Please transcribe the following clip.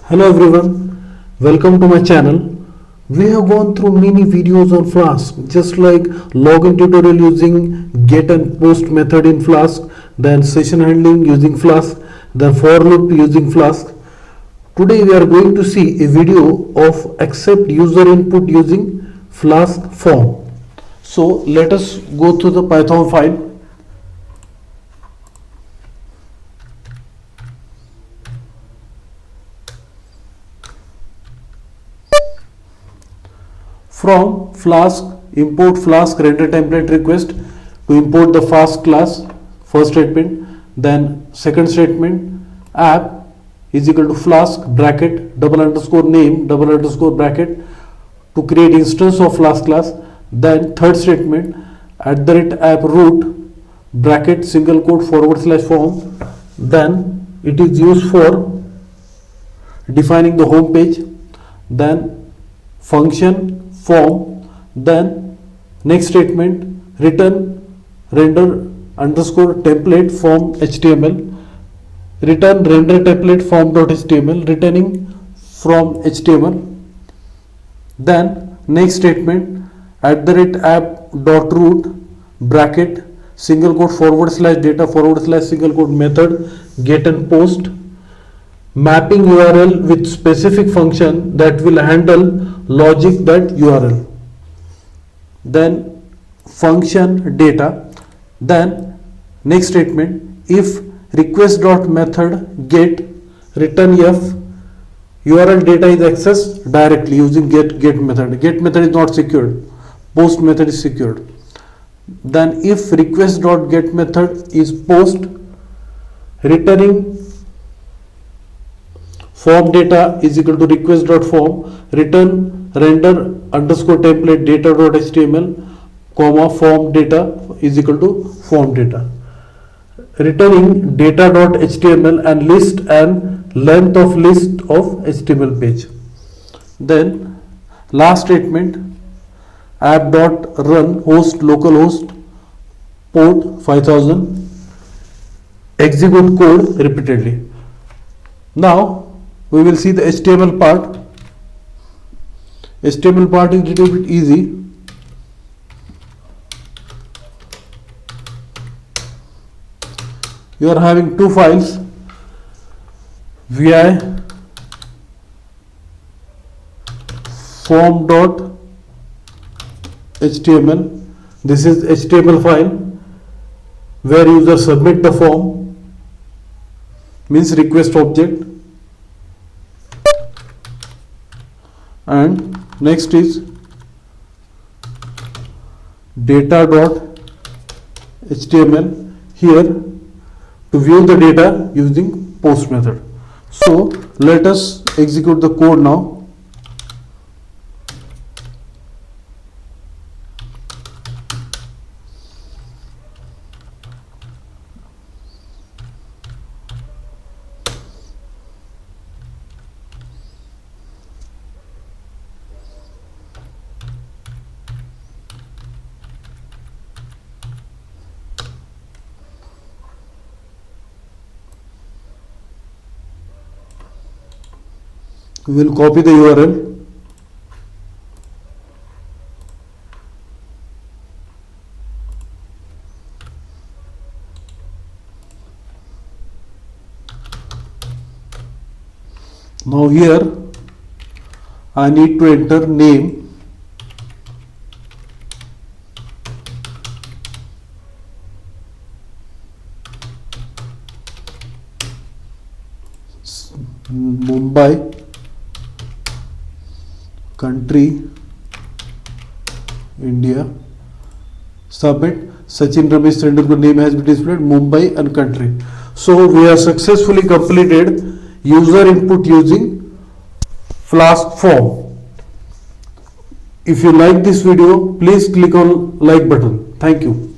Hello everyone, welcome to my channel. We have gone through many videos on Flask, just like login tutorial using get and post method in Flask, then session handling using Flask, then for loop using Flask. Today we are going to see a video of accept user input using Flask form. So let us go to the Python file. From Flask, import Flask render template request to import the Flask class, first statement. Then second statement, app is equal to Flask bracket double underscore name double underscore bracket to create instance of Flask class. Then third statement, @app root bracket single quote / form. Then it is used for defining the home page. Then function form, then next statement, return render underscore template form HTML, return render template form.html, returning from HTML. Then next statement, @app.root bracket single quote / data / single quote method get and post, mapping URL with specific function that will handle logic that URL. Then function data. Then next statement, if request.method get return f URL data is accessed directly using get method. Get method is not secured, post method is secured. Then if request.get method is post, returning form data is equal to request.form, return render underscore template data.html, comma form data is equal to form data, returning data.html and list and length of list of HTML page. Then last statement, app.run host localhost port 5000, execute code repeatedly. Now we will see the HTML part. HTML part is a little bit easy. You are having two files, vi form.html. This is HTML file where user submit the form, means request object. And next is data.html, here to view the data using post method. So let us execute the code now. We will copy the URL. Now here I need to enter name, Mumbai, country India, submit. Sachin Ramesh Tendulkar name has been displayed, Mumbai and country. So we have successfully completed user input using Flask form. If you like this video, please click on like button. Thank you.